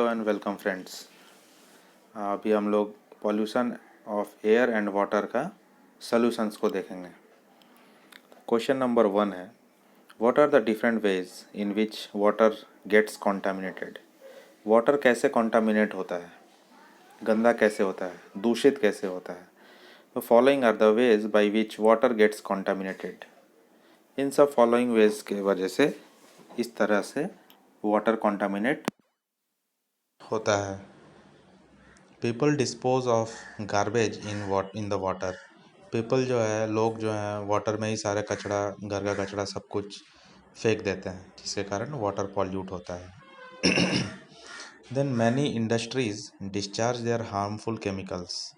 And welcome friends. अभी हम लोग pollution of air and water का सॉल्यूशंस को देखेंगे। क्वेश्चन नंबर 1 है, what are the different ways in which water gets contaminated. Water कैसे कॉन्टामिनेट होता है, गंदा कैसे होता है, दूषित कैसे होता है। तो following are the ways by which water gets contaminated. इन सब फॉलोइंग वेज के वजह से इस तरह से वाटर कॉन्टामिनेट होता है। People dispose of garbage in the water. People जो है, लोग जो हैं वाटर में ही सारे कचरा, घर का कचरा सब कुछ फेंक देते हैं, जिसके कारण वाटर पॉल्यूट होता है। Then many industries discharge their harmful chemicals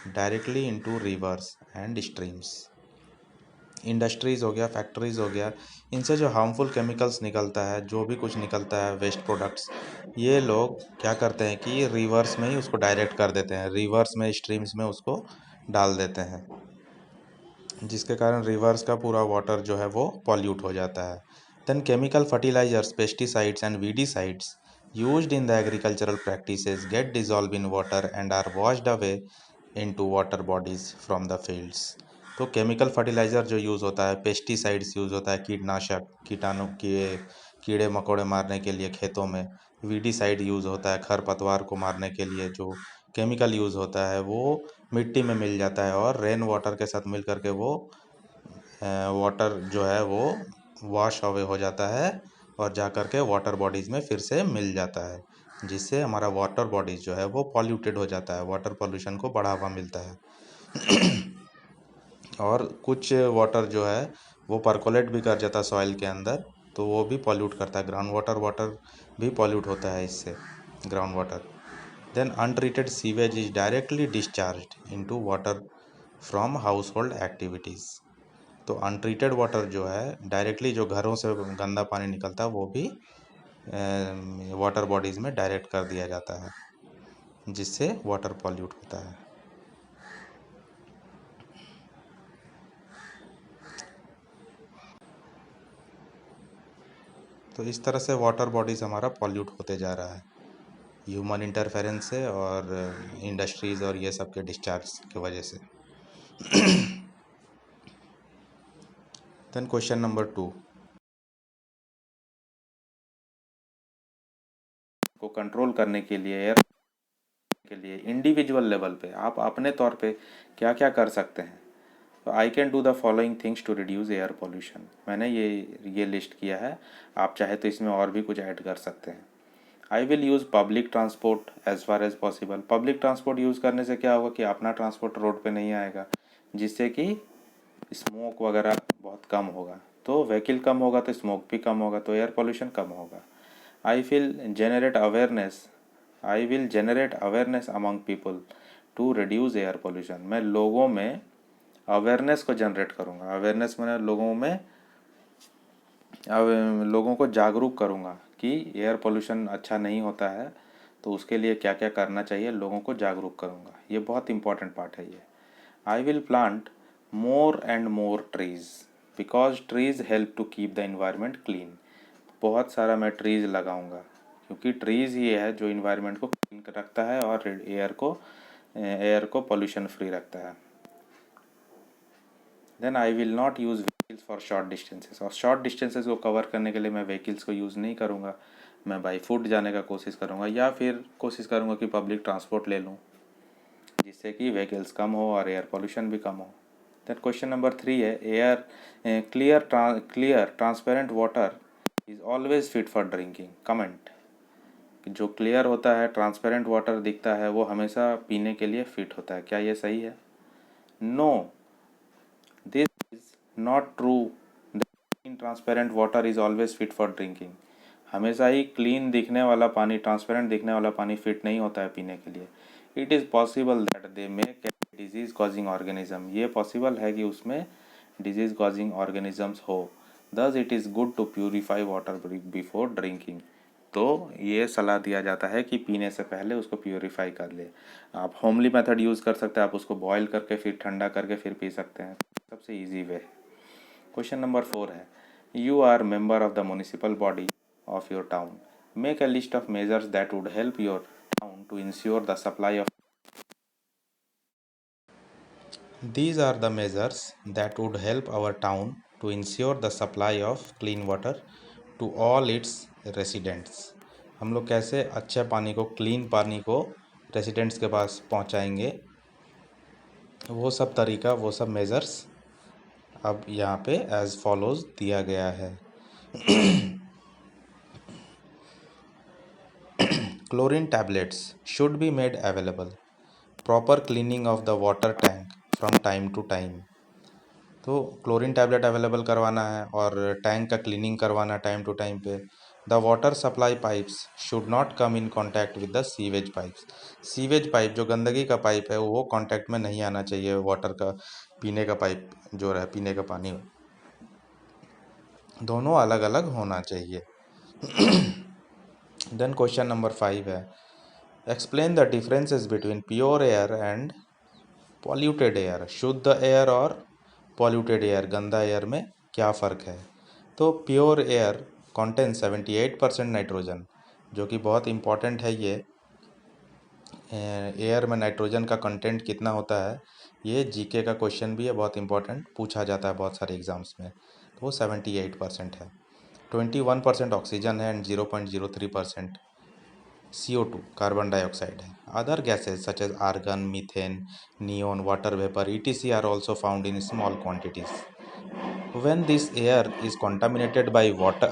directly into rivers and streams. Industries हो गया, फैक्ट्रीज़ हो गया, इनसे जो हार्मफुल केमिकल्स निकलता है, जो भी कुछ निकलता है वेस्ट प्रोडक्ट्स, ये लोग क्या करते हैं कि रिवर्स में ही उसको डायरेक्ट कर देते हैं, रिवर्स में, स्ट्रीम्स में उसको डाल देते हैं, जिसके कारण रिवर्स का पूरा वाटर जो है वो पॉल्यूट हो जाता है। Then chemical fertilisers, pesticides and weedicides used in the agricultural practices get dissolved in water and are washed away into water bodies from the fields। तो केमिकल फर्टिलाइज़र जो यूज़ होता है, पेस्टिसाइड्स यूज़ होता है, कीटनाशक, कीटाणु कीड़े मकोड़े मारने के लिए खेतों में, वीडीसाइड यूज़ होता है खरपतवार को मारने के लिए, जो केमिकल यूज़ होता है वो मिट्टी में मिल जाता है और रेन वाटर के साथ मिल करके वो वाटर जो है वो वॉश अवे हो जाता है और जा कर के वाटर बॉडीज़ में फिर से मिल जाता है, जिससे हमारा वाटर बॉडीज़ जो है वो पॉल्यूटेड हो जाता है, वाटर पॉल्यूशन को बढ़ावा मिलता है। और कुछ वाटर जो है वो परकोलेट भी कर जाता है सॉइल के अंदर, तो वो भी पॉल्यूट करता है। ग्राउंड वाटर भी पॉल्यूट होता है इससे, ground water. Then untreated sewage is directly discharged into water from household activities. तो अनट्रीटेड वाटर जो है डायरेक्टली, जो घरों से गंदा पानी निकलता है वो भी वाटर बॉडीज़ में डायरेक्ट कर दिया जाता है, जिससे वाटर पॉल्यूट होता है। तो इस तरह से वाटर बॉडीज़ हमारा पॉल्यूट होते जा रहा है ह्यूमन इंटरफेरेंस से और इंडस्ट्रीज़ और ये सब के डिस्चार्ज की वजह से। देन क्वेश्चन नंबर 2 को कंट्रोल करने के लिए, एयर के लिए इंडिविजुअल लेवल पे आप अपने तौर पे क्या क्या कर सकते हैं। तो I can do the following things to reduce air pollution. मैंने ये लिस्ट किया है, आप चाहे तो इसमें और भी कुछ ऐड कर सकते हैं। I will use public transport as far as possible. Public transport use करने से क्या होगा कि अपना ट्रांसपोर्ट रोड पे नहीं आएगा, जिससे कि स्मोक वगैरह बहुत कम होगा। तो व्हीकल कम होगा तो स्मोक भी कम होगा, तो एयर पोल्यूशन कम होगा। I will generate awareness I will generate awareness among people to reduce air pollution. मैं लोगों में अवेयरनेस को जनरेट करूँगा। अवेयरनेस मैंने लोगों को जागरूक करूँगा कि एयर पोल्यूशन अच्छा नहीं होता है, तो उसके लिए क्या क्या करना चाहिए, लोगों को जागरूक करूँगा। ये बहुत इंपॉर्टेंट पार्ट है ये। I will plant more and more trees because trees help to keep the environment clean. बहुत सारा मैं ट्रीज़ लगाऊंगा, क्योंकि ट्रीज़ ये है जो इन्वायरमेंट को क्लीन रखता है और एयर को पोल्यूशन फ्री रखता है। Then I will not use vehicles for short distances. और शॉर्ट डिस्टेंसेस को कवर करने के लिए मैं व्हीकल्स को यूज़ नहीं करूँगा, मैं बाई फुट जाने का कोशिश करूँगा, या फिर कोशिश करूँगा कि पब्लिक ट्रांसपोर्ट ले लूँ, जिससे कि व्हीकल्स कम हो और एयर पोल्यूशन भी कम हो। देन क्वेश्चन नंबर 3 है, clear transparent water is always fit for drinking. Comment. जो क्लियर होता है, ट्रांसपेरेंट वाटर दिखता है, वो हमेशा पीने के लिए फिट होता है। क्या ये सही है? No, this is not true. Clean transparent water is always fit for drinking. हमेशा ही क्लीन दिखने वाला पानी, ट्रांसपेरेंट दिखने वाला पानी फिट नहीं होता है पीने के लिए। It is possible that they may carry disease causing organism. ये पॉसिबल है कि उसमें डिजीज कॉजिंग ऑर्गेनिजम्स हो। Thus it is good to purify water before drinking. तो ये सलाह दिया जाता है कि पीने से पहले उसको प्यूरिफाई कर ले। आप होमली मेथड यूज़ कर सकते हैं, आप उसको बॉयल करके फिर ठंडा करके फिर पी सकते हैं, सबसे ईजी वे। क्वेश्चन नंबर 4 है, you are member of the municipal body of your town. Make a list of measures that would help your town to ensure the supply of. These are the measures that would help our town to ensure the supply of clean water to all its residents. हम लोग कैसे अच्छे पानी को, clean पानी को residents के पास पहुंचाएंगे, वो सब तरीका, वो सब मेजर्स अब यहाँ पे एज फॉलोज दिया गया है. Chlorine tablets should be made available. Proper cleaning of the water tank from time to time. तो क्लोरीन टैबलेट अवेलेबल करवाना है और टैंक का क्लीनिंग करवाना टाइम टू टाइम पे. The water supply pipes should not come in contact with the sewage pipes. Sewage pipe जो गंदगी का पाइप है वो कॉन्टैक्ट में नहीं आना चाहिए वाटर का. पीने का पाइप जो है, पीने का पानी, दोनों अलग अलग होना चाहिए. देन क्वेश्चन नंबर 5 है, explain the differences between pure air and polluted air. शुद्ध एयर और पॉल्यूटेड एयर, गंदा एयर में क्या फ़र्क है. तो प्योर एयर कंटेन 78% नाइट्रोजन, जो कि बहुत इम्पॉर्टेंट है. ये एयर में नाइट्रोजन का कंटेंट कितना होता है, ये जीके का क्वेश्चन भी है, बहुत इंपॉर्टेंट, पूछा जाता है बहुत सारे एग्जाम्स में. तो वो 78% है. 21% ऑक्सीजन है एंड 0.03% CO2 कार्बन डाइऑक्साइड है. Other gases such as argon, methane, neon, water vapour etc are also found in small quantities. When this air is contaminated by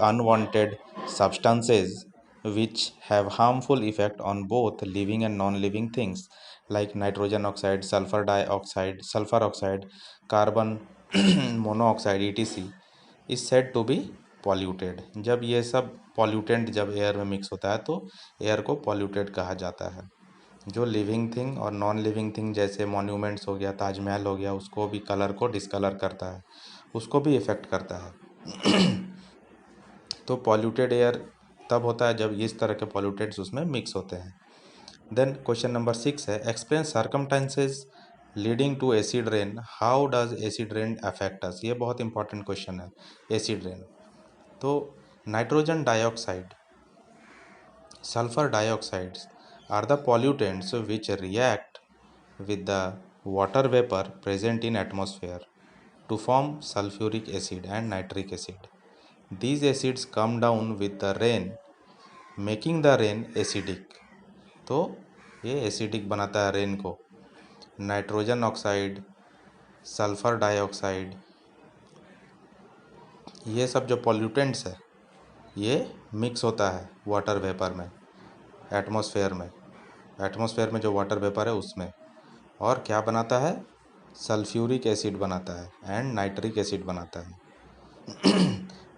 unwanted substances which have harmful effect on both living and non-living things like nitrogen oxide, sulfur dioxide, sulfur oxide, carbon monoxide etc is said to be polluted. जब ये सब pollutant जब air में mix होता है तो air को polluted कहा जाता है. जो लिविंग थिंग और नॉन लिविंग थिंग जैसे मॉन्यूमेंट्स हो गया, ताजमहल हो गया, उसको भी कलर को डिसकलर करता है, उसको भी इफ़ेक्ट करता है. तो पॉल्यूटेड एयर तब होता है जब इस तरह के पॉल्यूटेंट्स उसमें मिक्स होते हैं. देन क्वेश्चन नंबर 6 है, explain circumstances leading to acid rain. How does acid rain affect us. ये बहुत इंपॉर्टेंट क्वेश्चन है, एसिड रेन. तो nitrogen dioxide, sulfur dioxides are the pollutants which react with the water vapor present in atmosphere to form sulfuric acid and nitric acid. These acids come down with the rain, making the rain acidic. तो ये acidic बनाता है rain को. Nitrogen oxide, sulphur dioxide, ये सब जो pollutants है ये मिक्स होता है वाटर वेपर में, एटमॉस्फेयर में जो वाटर वेपर है उसमें, और क्या बनाता है, सल्फ्यूरिक एसिड बनाता है एंड नाइट्रिक एसिड बनाता है.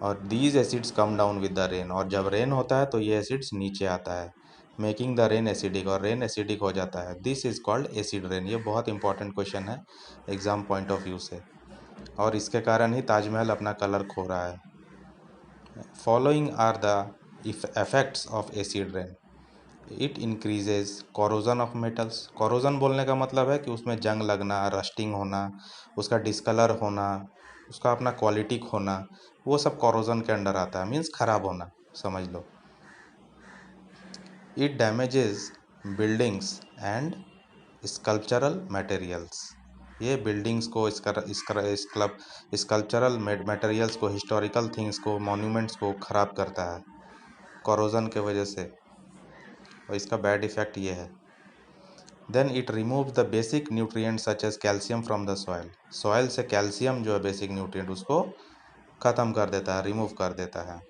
और these acids come down with the rain, और जब रेन होता है तो ये एसिड्स नीचे आता है, मेकिंग द रेन एसिडिक, और रेन एसिडिक हो जाता है. This is called acid rain. ये बहुत इंपॉर्टेंट क्वेश्चन है एग्जाम पॉइंट ऑफ व्यू से, और इसके कारण ही ताजमहल अपना कलर खो रहा है. Following are the effects of acid rain. It increases corrosion of metals. Corrosion बोलने का मतलब है कि उसमें जंग लगना, रस्टिंग होना, उसका डिस्कलर होना, उसका अपना क्वालिटी खोना, वो सब कोरोजन के अंडर आता है, मीन्स खराब होना, समझ लो. It damages buildings and sculptural materials. ये बिल्डिंग्स को, स्कल्पचरल मटेरियल्स को, हिस्टोरिकल थिंग्स को, मॉन्यूमेंट्स को ख़राब करता है कोरोजन के वजह से, और इसका बैड इफेक्ट ये है. Then it removes the basic nutrient such as calcium from the soil. Soil से कैल्शियम जो है बेसिक न्यूट्रिएंट, उसको ख़त्म कर देता है, रिमूव कर देता है.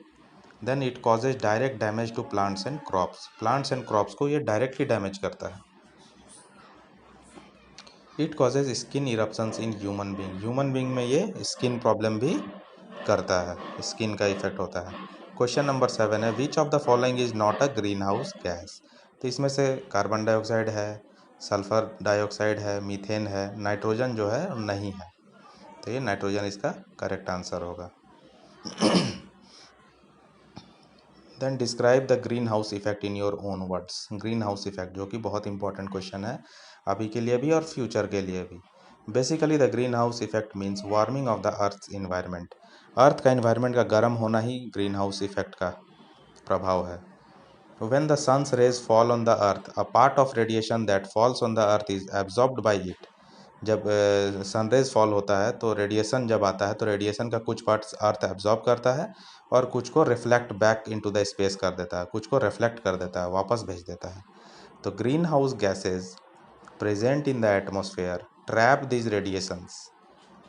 Then it causes direct damage to plants and crops. Plants and crops को ये डायरेक्टली डैमेज करता है. It causes skin eruptions in human being. Human being में ये स्किन प्रॉब्लम भी करता है, स्किन का इफेक्ट होता है. क्वेश्चन नंबर 7 है, which of the following is not a greenhouse gas. तो इसमें से कार्बन डाइऑक्साइड है, सल्फर डाइऑक्साइड है, मीथेन है, नाइट्रोजन जो है नहीं है. तो ये नाइट्रोजन इसका करेक्ट आंसर होगा. Then describe the greenhouse effect in your own words. Greenhouse effect, जो कि बहुत इंपॉर्टेंट क्वेश्चन है अभी के लिए भी और फ्यूचर के लिए भी. Basically the greenhouse effect means warming of the earth environment. Earth का इन्वायरमेंट का गर्म होना ही ग्रीन हाउस इफेक्ट का प्रभाव है. When the sun's rays fall on the earth, a part of radiation that falls on the earth is absorbed by it. जब sun rays fall होता है तो रेडिएशन जब आता है तो रेडिएशन का कुछ पार्ट अर्थ एब्जॉर्ब करता है और कुछ को reflect back into the space कर देता है, कुछ को रिफ्लेक्ट कर देता है, वापस भेज देता है। तो green house gases present in the atmosphere trap this radiations.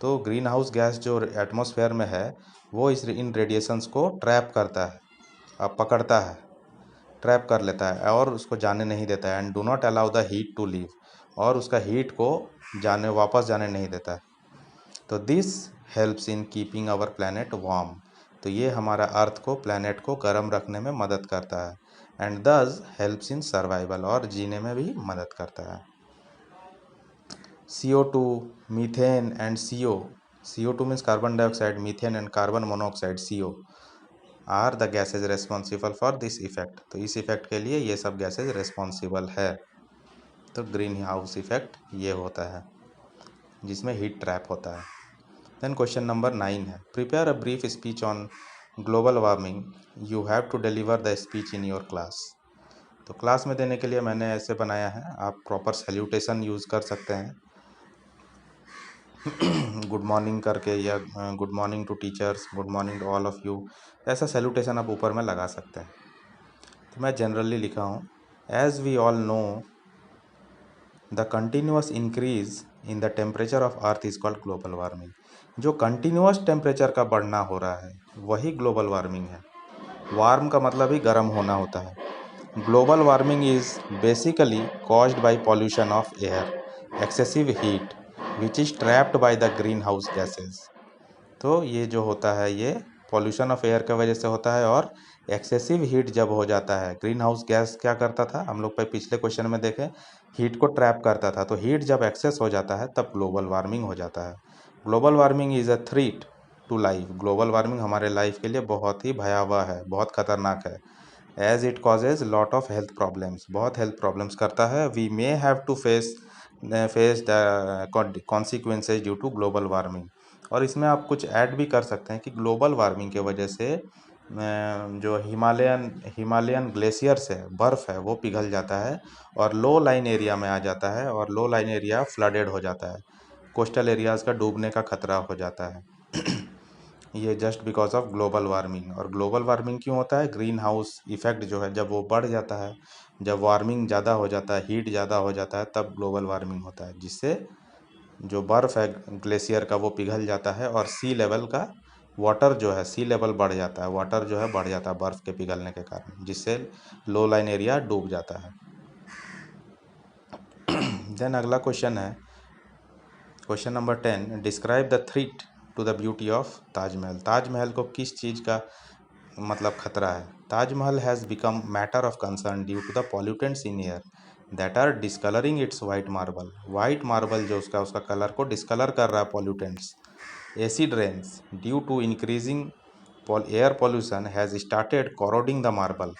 तो ग्रीन हाउस गैस जो एटमॉस्फेयर में है वो इन रेडिएशंस को ट्रैप करता है, पकड़ता है, ट्रैप कर लेता है और उसको जाने नहीं देता है। And do not allow the heat to leave, और उसका हीट को वापस जाने नहीं देता है। तो this helps in keeping our planet warm. तो ये हमारा अर्थ को, प्लैनेट को गर्म रखने में मदद करता है। एंड दस हेल्प्स इन सर्वाइवल, और जीने में भी मदद करता है। CO2, methane and CO, CO2 means carbon dioxide, methane and carbon monoxide CO are the gases responsible for this effect. तो इस इफेक्ट के लिए ये सब गैसेज रेस्पॉन्सिबल है। तो ग्रीन हाउस इफेक्ट ये होता है जिसमें हीट ट्रैप होता है। देन क्वेश्चन नंबर 9 है, prepare a brief speech on global warming, you have to deliver the speech in your class. तो क्लास में देने के लिए मैंने ऐसे बनाया है, आप प्रॉपर सैल्यूटेशन यूज़ कर सकते हैं गुड मॉर्निंग करके, या good morning to teachers, good morning to all of you, ऐसा सैल्यूटेशन आप ऊपर में लगा सकते हैं। तो मैं जनरली लिखा हूँ, as we all know the continuous increase in the temperature of earth is called global warming. जो कंटिन्यूअस टेम्परेचर का बढ़ना हो रहा है वही ग्लोबल वार्मिंग है। वार्म का मतलब ही गर्म होना होता है। Global warming is basically caused by pollution of air, excessive heat which is trapped by the green house gases. तो ये जो होता है ये पॉल्यूशन ऑफ एयर की वजह से होता है, और एक्सेसिव हीट जब हो जाता है, ग्रीन हाउस गैस क्या करता था, हम लोग पे पिछले क्वेश्चन में देखें, हीट को ट्रैप करता था। तो हीट जब एक्सेस हो जाता है तब ग्लोबल वार्मिंग हो जाता है। Global warming is a threat to life. Global warming हमारे लाइफ के लिए बहुत ही भयावह है, बहुत खतरनाक है। As it causes lot of health problems, बहुत हेल्थ प्रॉब्लम्स करता है। We may have to face the consequences due to global warming. और इसमें आप कुछ ऐड भी कर सकते हैं कि ग्लोबल वार्मिंग के वजह से जो हिमालयन ग्लेशियर्स है, बर्फ़ है, वो पिघल जाता है और लो लाइन एरिया में आ जाता है, और लो लाइन एरिया फ्लडेड हो जाता है, कोस्टल एरियाज़ का डूबने का खतरा हो जाता है ये just because of global warming. और ग्लोबल वार्मिंग क्यों होता है, ग्रीन हाउस इफेक्ट जो है जब वो बढ़ जाता है, जब वार्मिंग ज़्यादा हो जाता है, हीट ज़्यादा हो जाता है, तब ग्लोबल वार्मिंग होता है, जिससे जो बर्फ़ है ग्लेशियर का वो पिघल जाता है, और सी लेवल का वाटर जो है, सी लेवल बढ़ जाता है, वाटर जो है बढ़ जाता है बर्फ़ के पिघलने के कारण, जिससे लो लाइन एरिया डूब जाता है। देन अगला क्वेश्चन है, question number 10, describe the threat to the beauty of Taj Mahal. Taj Mahal को किस चीज़ का मतलब खतरा है। Taj Mahal has become matter of concern due to the pollutants in air that are discolouring its white marble. White marble जो उसका कलर को डिस्कलर कर रहा है pollutants. Acid rains due to increasing air pollution has started corroding the marble.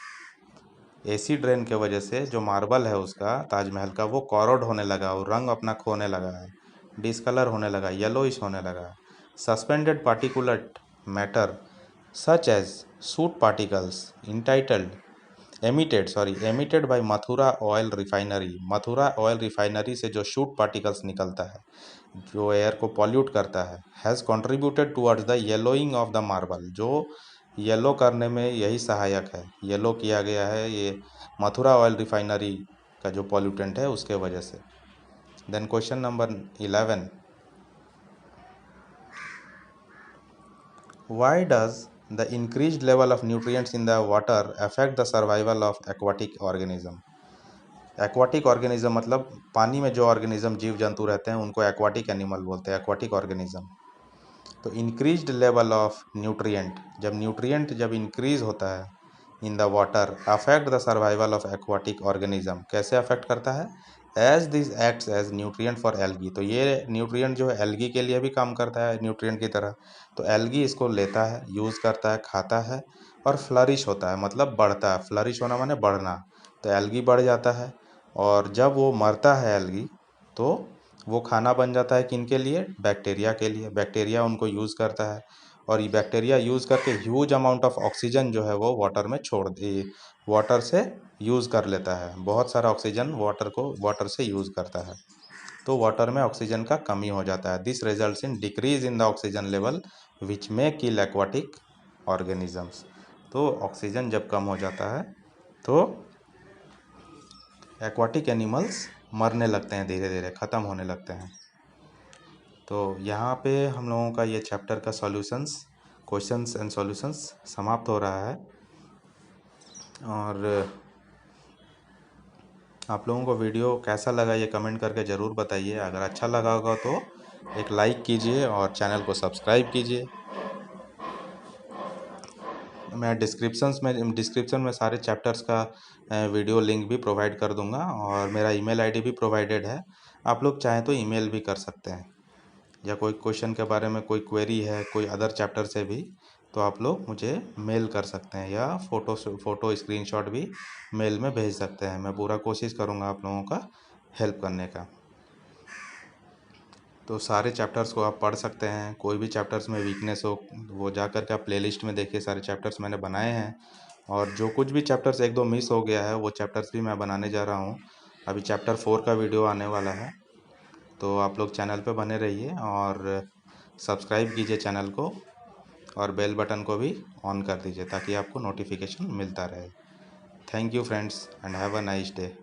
Acid rain के वजह से जो मार्बल है उसका, ताजमहल का, वो कॉरोड होने लगा, वो रंग अपना खोने लगा है, डिस्कलर होने लगा, येलोइश होने लगा। Suspended particulate matter such as soot particles emitted by Mathura oil refinery. Mathura oil refinery से जो शूट पार्टिकल्स निकलता है जो एयर को पॉल्यूट करता है, has contributed towards the yellowing of the marble. जो येलो करने में यही सहायक है, येलो किया गया है ये मथुरा ऑयल रिफाइनरी का जो पॉल्यूटेंट है उसके वजह से। Then question number 11, why does the increased level of nutrients in the water affect the survival of aquatic organism? Aquatic organism मतलब पानी में जो ऑर्गेनिज्म, जीव जंतु रहते हैं उनको एक्वाटिक एनिमल बोलते हैं, एक्वाटिक ऑर्गेनिज्म। तो इंक्रीज्ड लेवल ऑफ न्यूट्रिएंट, जब न्यूट्रिएंट जब इंक्रीज होता है in the water, affect the survival of aquatic organism. कैसे अफेक्ट करता है, as this acts as nutrient for algae. तो ये न्यूट्रिएंट जो है एल्गी के लिए भी काम करता है न्यूट्रिएंट की तरह। तो एल्गी इसको लेता है, यूज़ करता है, खाता है, और फ्लरिश होता है, मतलब बढ़ता है। फ्लरिश होना माने बढ़ना। तो एल्गी बढ़ जाता है, और जब वो मरता है एल्गी तो वो खाना बन जाता है किन के लिए, बैक्टीरिया के लिए। बैक्टीरिया उनको यूज़ करता है और ये बैक्टीरिया यूज़ करके ह्यूज अमाउंट ऑफ ऑक्सीजन जो है वो वाटर में छोड़ दे, वाटर से यूज़ कर लेता है। बहुत सारा ऑक्सीजन वाटर से यूज़ करता है, तो वाटर में ऑक्सीजन का कमी हो जाता है। This results in decrease in the oxygen level which may kill aquatic organisms. तो ऑक्सीजन जब कम हो जाता है तो एक्वाटिक एनिमल्स मरने लगते हैं, धीरे धीरे ख़त्म होने लगते हैं। तो यहाँ पे हम लोगों का ये चैप्टर का सॉल्यूशंस, क्वेश्चंस एंड सॉल्यूशंस समाप्त हो रहा है। और आप लोगों को वीडियो कैसा लगा ये कमेंट करके ज़रूर बताइए। अगर अच्छा लगा होगा तो एक लाइक कीजिए और चैनल को सब्सक्राइब कीजिए। मैं डिस्क्रिप्शन में सारे चैप्टर्स का वीडियो लिंक भी प्रोवाइड कर दूंगा, और मेरा ईमेल आईडी भी प्रोवाइडेड है। आप लोग चाहें तो ईमेल भी कर सकते हैं, या कोई क्वेश्चन के बारे में कोई क्वेरी है कोई अदर चैप्टर से भी, तो आप लोग मुझे मेल कर सकते हैं, या फ़ोटो स्क्रीनशॉट भी मेल में भेज सकते हैं। मैं पूरा कोशिश करूँगा आप लोगों का हेल्प करने का। तो सारे चैप्टर्स को आप पढ़ सकते हैं। कोई भी चैप्टर्स में वीकनेस हो वो जा कर के आप प्लेलिस्ट में देखिए, सारे चैप्टर्स मैंने बनाए हैं। और जो कुछ भी चैप्टर्स एक दो मिस हो गया है वो चैप्टर्स भी मैं बनाने जा रहा हूँ। अभी चैप्टर 4 का वीडियो आने वाला है, तो आप लोग चैनल पे बने रहिए और सब्सक्राइब कीजिए चैनल को, और बेल बटन को भी ऑन कर दीजिए ताकि आपको नोटिफिकेशन मिलता रहे। Thank you friends and have a nice day.